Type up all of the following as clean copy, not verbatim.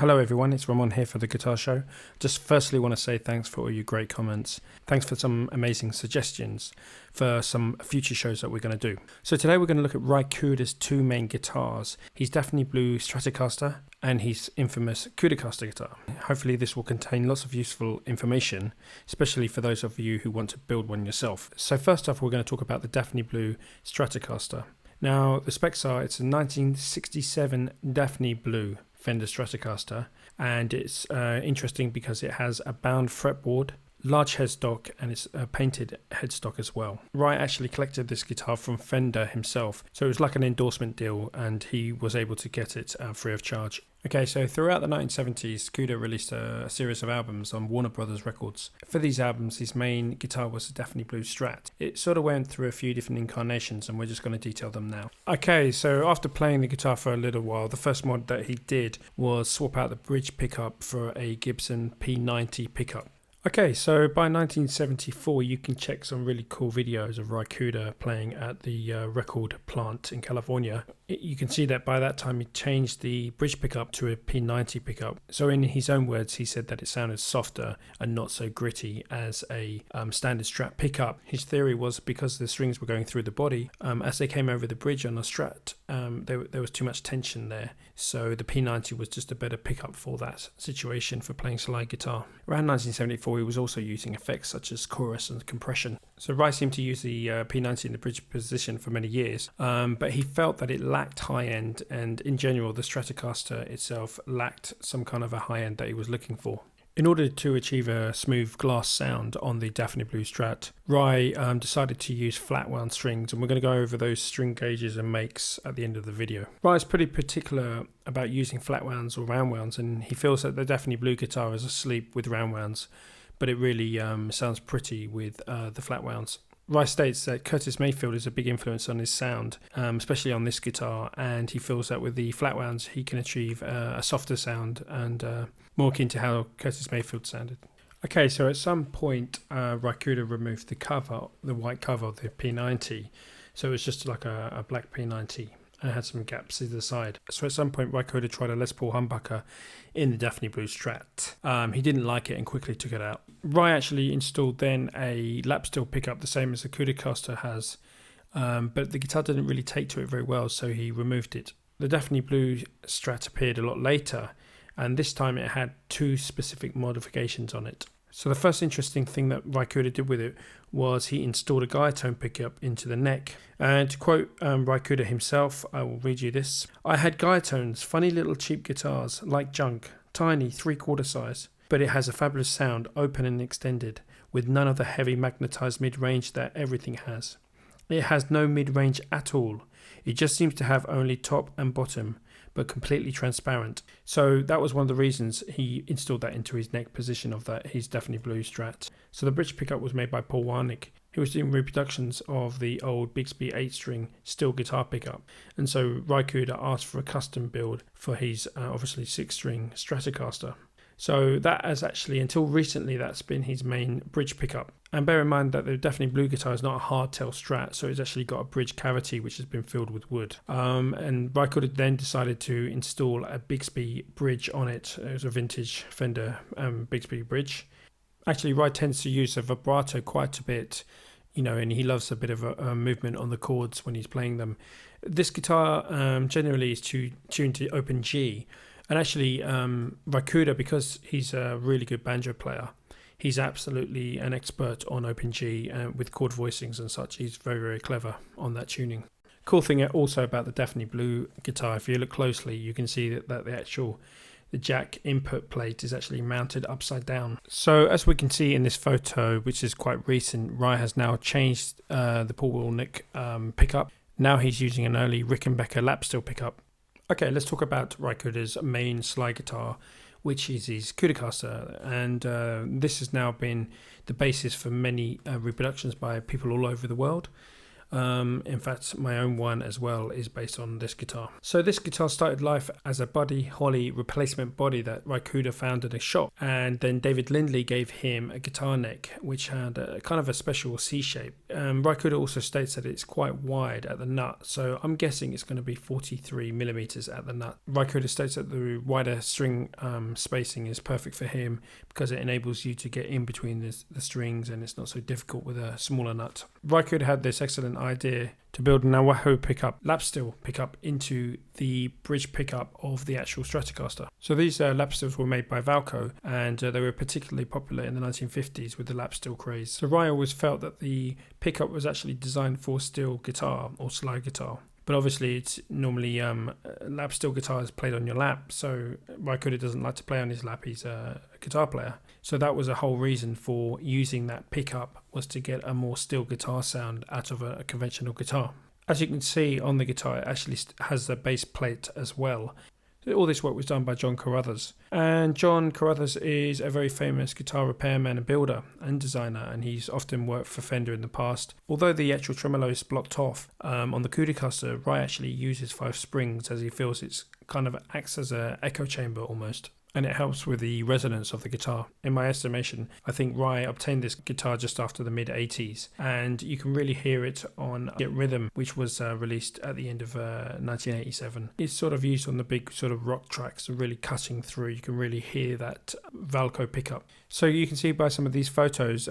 Hello everyone, it's Ramon here for The Guitar Show. Just firstly want to say thanks for all your great comments. Thanks for some amazing suggestions for some future shows that we're going to do. So today we're going to look at Cooder's two main guitars, his Daphne Blue Stratocaster and his infamous Coodercaster guitar. Hopefully this will contain lots of useful information, especially for those of you who want to build one yourself. So first off, we're going to talk about the Daphne Blue Stratocaster. Now the specs are, it's a 1967 Daphne Blue Fender Stratocaster, and it's interesting because it has a bound fretboard, large headstock, and it's a painted headstock as well. Ry actually collected this guitar from Fender himself, so it was like an endorsement deal and he was able to get it free of charge. Okay, so throughout the 1970s, Cooder released a series of albums on Warner Brothers Records. For these albums, his main guitar was the Daphne Blue Strat. It sort of went through a few different incarnations and we're just going to detail them now. Okay, so after playing the guitar for a little while, the first mod that he did was swap out the bridge pickup for a Gibson P90 pickup. Okay, so by 1974, you can check some really cool videos of Ry Cooder playing at the record plant in California. You can see that by that time he changed the bridge pickup to a P90 pickup. So in his own words, he said that it sounded softer and not so gritty as a standard Strat pickup. His theory was because the strings were going through the body, as they came over the bridge on a Strat, there was too much tension there. So the P90 was just a better pickup for that situation for playing slide guitar. Around 1974, he was also using effects such as chorus and compression. So Ry seemed to use the P90 in the bridge position for many years, but he felt that it lacked high end, and in general the Stratocaster itself lacked some kind of a high end that he was looking for. In order to achieve a smooth glass sound on the Daphne Blue Strat, Ry decided to use flat wound strings, and we're going to go over those string gauges and makes at the end of the video. Ry is pretty particular about using flat wounds or round wounds, and he feels that the Daphne Blue guitar is asleep with round wounds, but it really sounds pretty with the flat wounds. Ry states that Curtis Mayfield is a big influence on his sound, especially on this guitar, and he feels that with the flat wounds he can achieve a softer sound and more akin to how Curtis Mayfield sounded. Okay, so at some point Ry Cooder removed the cover, the white cover of the P90, so it was just like a black P90. And it had some gaps either side. So at some point, Ry Cooder tried a Les Paul humbucker in the Daphne Blue Strat. He didn't like it and quickly took it out. Ry actually installed then a lap steel pickup, the same as the Coodercaster has, but the guitar didn't really take to it very well, so he removed it. The Daphne Blue Strat appeared a lot later, and this time it had two specific modifications on it. So the first interesting thing that Ry Cooder did with it was he installed a guitar tone pickup into the neck. And to quote Ry Cooder himself, I will read you this. "I had guitar tones, funny little cheap guitars, like junk, tiny, 3/4 size. But it has a fabulous sound, open and extended, with none of the heavy magnetized mid-range that everything has. It has no mid-range at all. It just seems to have only top and bottom, but completely transparent." So that was one of the reasons he installed that into his neck position of his Daphne Blue Strat. So the bridge pickup was made by Paul Warnick. He was doing reproductions of the old Bigsby 8-string steel guitar pickup. And so Ry Cooder asked for a custom build for his obviously 6-string Stratocaster. So that has actually, until recently, that's been his main bridge pickup. And bear in mind that the Daphne Blue guitar is not a hardtail Strat, so it's actually got a bridge cavity which has been filled with wood. And Ry Cooder then decided to install a Bigsby Bridge on it. It was a vintage Fender Bigsby Bridge. Actually, Ry tends to use a vibrato quite a bit, and he loves a bit of a movement on the chords when he's playing them. This guitar generally is tuned to open G. And actually, Ry Cooder, because he's a really good banjo player, he's absolutely an expert on open G with chord voicings and such. He's very, very clever on that tuning. Cool thing also about the Daphne Blue guitar, if you look closely, you can see that the jack input plate is actually mounted upside down. So as we can see in this photo, which is quite recent, Ry has now changed the Paul Warnick pickup. Now he's using an early Rickenbacker lap steel pickup. Okay, let's talk about Ry Cooder's main slide guitar, which is his Coodercaster, and this has now been the basis for many reproductions by people all over the world. In fact, my own one as well is based on this guitar. So this guitar started life as a Buddy Holly replacement body that Ry Cooder found at a shop, and then David Lindley gave him a guitar neck which had a kind of a special C shape. Ry Cooder also states that it's quite wide at the nut, so I'm guessing it's going to be 43 millimeters at the nut. Ry Cooder states that the wider string spacing is perfect for him because it enables you to get in between the strings, and it's not so difficult with a smaller nut. Ry Cooder had this excellent idea to build an Navajo pickup, lap steel pickup, into the bridge pickup of the actual Stratocaster. So these lap steels were made by Valco, and they were particularly popular in the 1950s with the lap steel craze. So Ry always felt that the pickup was actually designed for steel guitar or slide guitar. But obviously it's normally lap steel guitar is played on your lap, so Ry Cooder doesn't like to play on his lap, he's a guitar player. So that was a whole reason for using that pickup, was to get a more steel guitar sound out of a conventional guitar. As you can see on the guitar, it actually has a bass plate as well. All this work was done by John Carruthers. And John Carruthers is a very famous guitar repairman and builder and designer, and he's often worked for Fender in the past. Although the actual tremolo is blocked off on the Coodercaster, Ry actually uses 5 springs, as he feels it's kind of acts as an echo chamber almost, and it helps with the resonance of the guitar. In my estimation, I think Ry obtained this guitar just after the mid-80s, and you can really hear it on Get Rhythm, which was released at the end of 1987. It's sort of used on the big sort of rock tracks, really cutting through. You can really hear that Valco pickup. So you can see by some of these photos,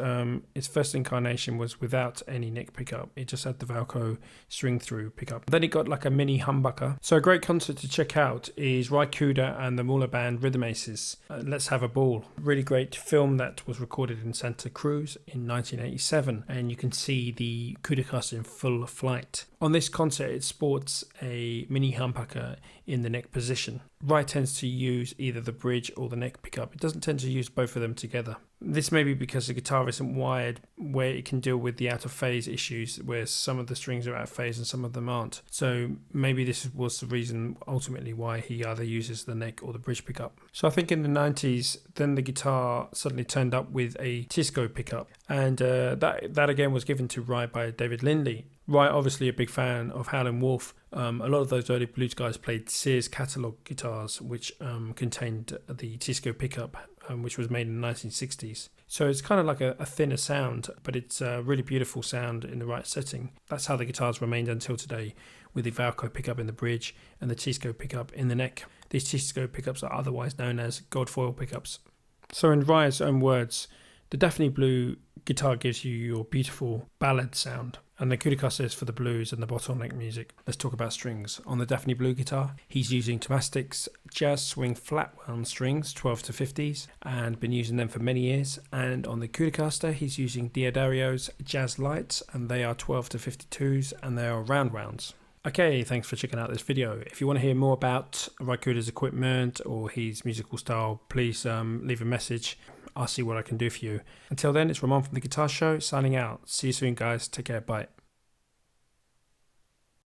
its first incarnation was without any neck pickup. It just had the Valco string through pickup. Then it got like a mini humbucker. So a great concert to check out is Ry Cooder and the Muller Band Rhythm Aces. Let's Have a Ball. Really great film that was recorded in Santa Cruz in 1987, and you can see the Coodercaster in full flight. On this concert, it sports a mini humbucker in the neck position. Ry tends to use either the bridge or the neck pickup. It doesn't tend to use both of them together. This may be because the guitar isn't wired where it can deal with the out of phase issues, where some of the strings are out of phase and some of them aren't. So maybe this was the reason ultimately why he either uses the neck or the bridge pickup. So I think in the 90s, then the guitar suddenly turned up with a Tisco pickup, and that again was given to Ry by David Lindley. Ry, obviously a big fan of Howlin' Wolf. A lot of those early blues guys played Sears catalogue guitars, which contained the Tisco pickup, which was made in the 1960s. So it's kind of like a thinner sound, but it's a really beautiful sound in the right setting. That's how the guitars remained until today, with the Valco pickup in the bridge and the Tisco pickup in the neck. These Tisco pickups are otherwise known as gold foil pickups. So in Ry's own words, the Daphne Blue guitar gives you your beautiful ballad sound, and the Coodercaster is for the blues and the bottleneck music. Let's talk about strings. On the Daphne Blue guitar, he's using Tomastic's Jazz Swing flat wound strings, 12 to 50s, and been using them for many years. And on the Coodercaster, he's using Diodario's Jazz Lights, and they are 12 to 52s, and they are round wounds. Okay, thanks for checking out this video. If you want to hear more about Ry Cooder's equipment or his musical style, please leave a message. I'll see what I can do for you. Until then, it's Ramon from The Guitar Show signing out. See you soon, guys. Take care. Bye.